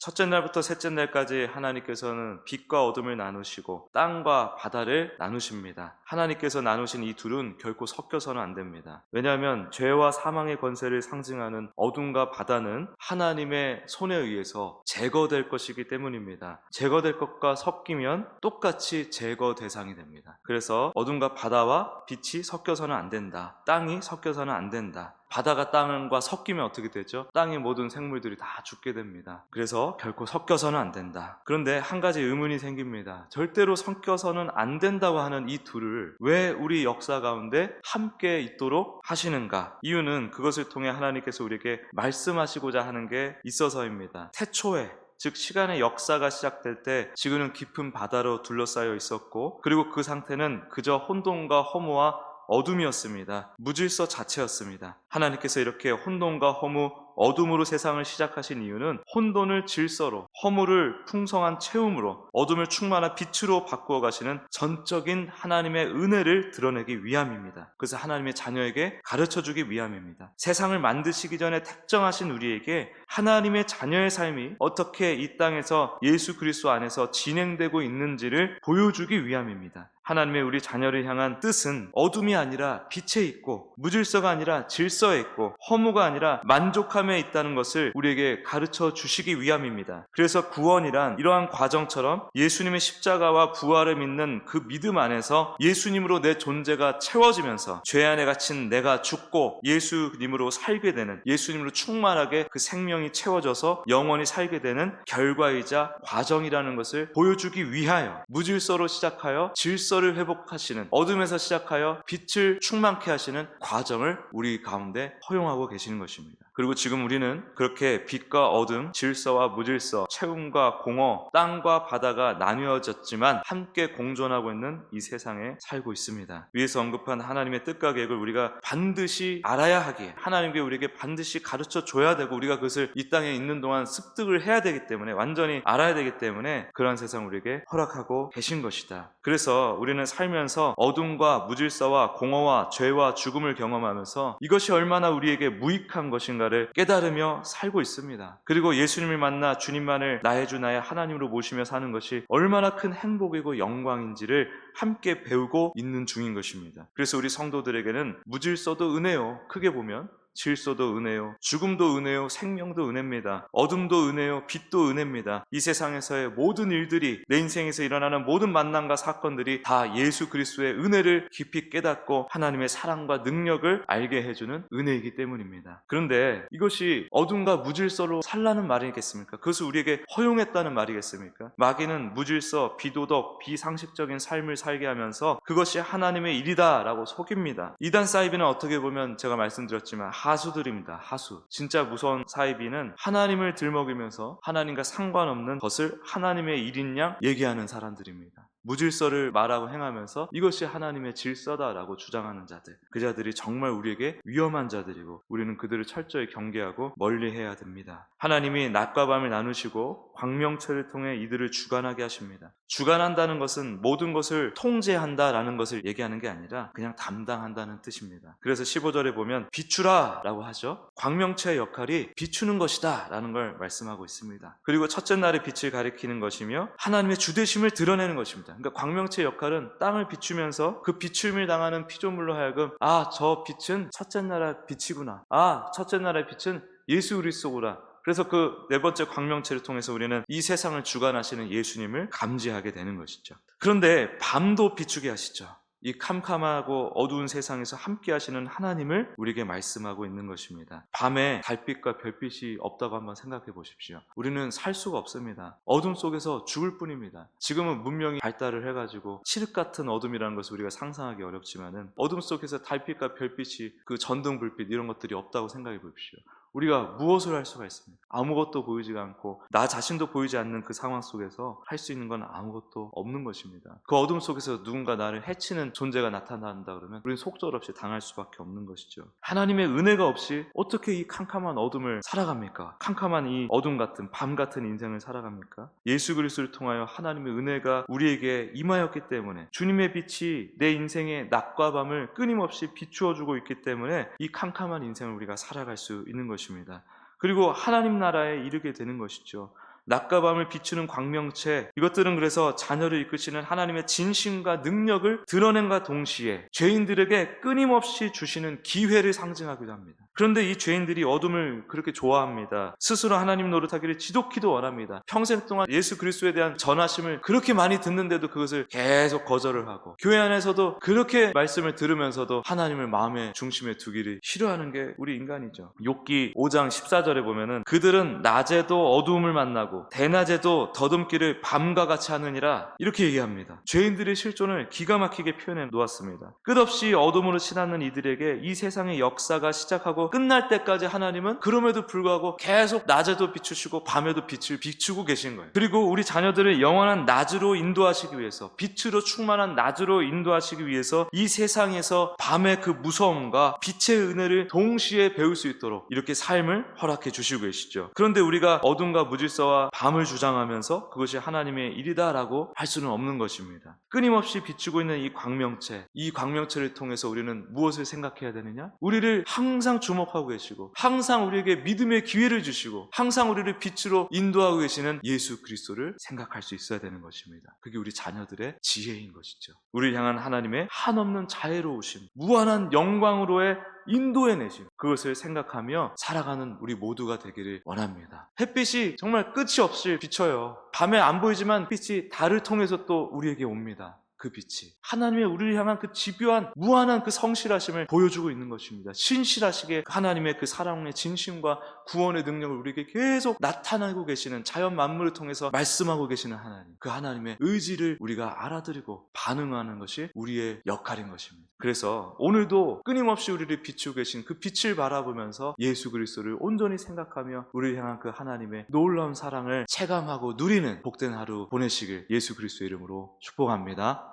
첫째 날부터 셋째 날까지 하나님께서는 빛과 어둠을 나누시고 땅과 바다를 나누십니다. 하나님께서 나누신 이 둘은 결코 섞여서는 안 됩니다. 왜냐하면 죄와 사망의 권세를 상징하는 어둠과 바다는 하나님의 손에 의해서 제거될 것이기 때문입니다. 제거될 것과 섞이면 똑같이 제거 대상이 됩니다. 그래서 어둠과 바다와 빛이 섞여서는 안 된다. 땅이 섞여서는 안 된다. 바다가 땅과 섞이면 어떻게 되죠? 땅의 모든 생물들이 다 죽게 됩니다. 그래서 결코 섞여서는 안 된다. 그런데 한 가지 의문이 생깁니다. 절대로 섞여서는 안 된다고 하는 이 둘을 왜 우리 역사 가운데 함께 있도록 하시는가? 이유는 그것을 통해 하나님께서 우리에게 말씀하시고자 하는 게 있어서입니다. 태초에, 즉 시간의 역사가 시작될 때 지구는 깊은 바다로 둘러싸여 있었고, 그리고 그 상태는 그저 혼돈과 허무와 어둠이었습니다. 무질서 자체였습니다. 하나님께서 이렇게 혼돈과 허무, 어둠으로 세상을 시작하신 이유는 혼돈을 질서로, 허무를 풍성한 채움으로, 어둠을 충만한 빛으로 바꾸어 가시는 전적인 하나님의 은혜를 드러내기 위함입니다. 그래서 하나님의 자녀에게 가르쳐주기 위함입니다. 세상을 만드시기 전에 택정하신 우리에게 하나님의 자녀의 삶이 어떻게 이 땅에서 예수 그리스도 안에서 진행되고 있는지를 보여주기 위함입니다. 하나님의 우리 자녀를 향한 뜻은 어둠이 아니라 빛에 있고, 무질서가 아니라 질서에 있고, 허무가 아니라 만족함에 있다는 것을 우리에게 가르쳐 주시기 위함입니다. 그래서 구원이란 이러한 과정처럼 예수님의 십자가와 부활을 믿는 그 믿음 안에서 예수님으로 내 존재가 채워지면서 죄 안에 갇힌 내가 죽고 예수님으로 살게 되는, 예수님으로 충만하게 그 생명이 채워져서 영원히 살게 되는 결과이자 과정이라는 것을 보여주기 위하여 무질서로 시작하여 질서를 회복하시는, 어둠에서 시작하여 빛을 충만케 하시는 과정을 우리 가운데 허용하고 계시는 것입니다. 그리고 지금 우리는 그렇게 빛과 어둠, 질서와 무질서, 채움과 공허, 땅과 바다가 나뉘어졌지만 함께 공존하고 있는 이 세상에 살고 있습니다. 위에서 언급한 하나님의 뜻과 계획을 우리가 반드시 알아야 하기에, 하나님께 우리에게 반드시 가르쳐 줘야 되고, 우리가 그것을 이 땅에 있는 동안 습득을 해야 되기 때문에, 완전히 알아야 되기 때문에 그러한 세상 우리에게 허락하고 계신 것이다. 그래서 우리는 살면서 어둠과 무질서와 공허와 죄와 죽음을 경험하면서 이것이 얼마나 우리에게 무익한 것인가를 깨달으며 살고 있습니다. 그리고 예수님을 만나 주님만을 나의 주 나의 하나님으로 모시며 사는 것이 얼마나 큰 행복이고 영광인지를 함께 배우고 있는 중인 것입니다. 그래서 우리 성도들에게는 무질서도 은혜요, 크게 보면 질서도 은혜요, 죽음도 은혜요, 생명도 은혜입니다. 어둠도 은혜요, 빛도 은혜입니다. 이 세상에서의 모든 일들이, 내 인생에서 일어나는 모든 만남과 사건들이 다 예수 그리스도의 은혜를 깊이 깨닫고 하나님의 사랑과 능력을 알게 해주는 은혜이기 때문입니다. 그런데 이것이 어둠과 무질서로 살라는 말이겠습니까? 그것을 우리에게 허용했다는 말이겠습니까? 마귀는 무질서, 비도덕, 비상식적인 삶을 살게 하면서 그것이 하나님의 일이다 라고 속입니다. 이단 사이비는 어떻게 보면 제가 말씀드렸지만 하수들입니다. 하수. 진짜 무서운 사이비는 하나님을 들먹이면서 하나님과 상관없는 것을 하나님의 일인 양 얘기하는 사람들입니다. 무질서를 말하고 행하면서 이것이 하나님의 질서다라고 주장하는 자들, 그 자들이 정말 우리에게 위험한 자들이고, 우리는 그들을 철저히 경계하고 멀리해야 됩니다. 하나님이 낮과 밤을 나누시고 광명체를 통해 이들을 주관하게 하십니다. 주관한다는 것은 모든 것을 통제한다라는 것을 얘기하는 게 아니라 그냥 담당한다는 뜻입니다. 그래서 15절에 보면 비추라 라고 하죠. 광명체의 역할이 비추는 것이다 라는 걸 말씀하고 있습니다. 그리고 첫째 날의 빛을 가리키는 것이며 하나님의 주되심을 드러내는 것입니다. 그러니까 광명체의 역할은 땅을 비추면서 그 비춤을 당하는 피조물로 하여금, 아, 저 빛은 첫째 날의 빛이구나, 아, 첫째 날의 빛은 예수 그리스도구나. 그래서 그 네 번째 광명체를 통해서 우리는 이 세상을 주관하시는 예수님을 감지하게 되는 것이죠. 그런데 밤도 비추게 하시죠. 이 캄캄하고 어두운 세상에서 함께 하시는 하나님을 우리에게 말씀하고 있는 것입니다. 밤에 달빛과 별빛이 없다고 한번 생각해 보십시오. 우리는 살 수가 없습니다. 어둠 속에서 죽을 뿐입니다. 지금은 문명이 발달을 해가지고 칠흑 같은 어둠이라는 것을 우리가 상상하기 어렵지만은, 어둠 속에서 달빛과 별빛이, 그 전등 불빛 이런 것들이 없다고 생각해 보십시오. 우리가 무엇을 할 수가 있습니까? 아무것도 보이지가 않고 나 자신도 보이지 않는 그 상황 속에서 할 수 있는 건 아무것도 없는 것입니다. 그 어둠 속에서 누군가 나를 해치는 존재가 나타난다 그러면 우리는 속절없이 당할 수밖에 없는 것이죠. 하나님의 은혜가 없이 어떻게 이 캄캄한 어둠을 살아갑니까? 캄캄한 이 어둠 같은, 밤 같은 인생을 살아갑니까? 예수 그리스도를 통하여 하나님의 은혜가 우리에게 임하였기 때문에, 주님의 빛이 내 인생의 낮과 밤을 끊임없이 비추어주고 있기 때문에 이 캄캄한 인생을 우리가 살아갈 수 있는 것입니다. 그리고 하나님 나라에 이르게 되는 것이죠. 낮과 밤을 비추는 광명체, 이것들은 그래서 자녀를 이끄시는 하나님의 진심과 능력을 드러낸과 동시에 죄인들에게 끊임없이 주시는 기회를 상징하기도 합니다. 그런데 이 죄인들이 어둠을 그렇게 좋아합니다. 스스로 하나님 노릇하기를 지독히도 원합니다. 평생 동안 예수 그리스도에 대한 전하심을 그렇게 많이 듣는데도 그것을 계속 거절을 하고, 교회 안에서도 그렇게 말씀을 들으면서도 하나님을 마음의 중심에 두기를 싫어하는 게 우리 인간이죠. 욥기 5장 14절에 보면은 그들은 낮에도 어두움을 만나고 대낮에도 더듬기를 밤과 같이 하느니라, 이렇게 얘기합니다. 죄인들의 실존을 기가 막히게 표현해 놓았습니다. 끝없이 어둠으로 치닫는 이들에게 이 세상의 역사가 시작하고 끝날 때까지 하나님은 그럼에도 불구하고 계속 낮에도 비추시고 밤에도 빛을 비추고 계신 거예요. 그리고 우리 자녀들을 영원한 낮으로 인도하시기 위해서, 빛으로 충만한 낮으로 인도하시기 위해서 이 세상에서 밤의 그 무서움과 빛의 은혜를 동시에 배울 수 있도록 이렇게 삶을 허락해 주시고 계시죠. 그런데 우리가 어둠과 무질서와 밤을 주장하면서 그것이 하나님의 일이다라고 할 수는 없는 것입니다. 끊임없이 비추고 있는 이 광명체, 이 광명체를 통해서 우리는 무엇을 생각해야 되느냐? 우리를 항상 주목하고 계시고, 항상 우리에게 믿음의 기회를 주시고, 항상 우리를 빛으로 인도하고 계시는 예수 그리스도를 생각할 수 있어야 되는 것입니다. 그게 우리 자녀들의 지혜인 것이죠. 우리를 향한 하나님의 한없는 자애로우심, 무한한 영광으로의 인도의 내심, 그것을 생각하며 살아가는 우리 모두가 되기를 원합니다. 햇빛이 정말 끝이 없이 비쳐요. 밤에 안 보이지만 빛이 달을 통해서 또 우리에게 옵니다. 그 빛이 하나님의 우리를 향한 그 집요한 무한한 그 성실하심을 보여주고 있는 것입니다. 신실하시게 하나님의 그 사랑의 진심과 구원의 능력을 우리에게 계속 나타내고 계시는, 자연 만물을 통해서 말씀하고 계시는 하나님, 그 하나님의 의지를 우리가 알아들이고 반응하는 것이 우리의 역할인 것입니다. 그래서 오늘도 끊임없이 우리를 비추고 계신 그 빛을 바라보면서 예수 그리스도를 온전히 생각하며 우리를 향한 그 하나님의 놀라운 사랑을 체감하고 누리는 복된 하루 보내시길 예수 그리스도의 이름으로 축복합니다.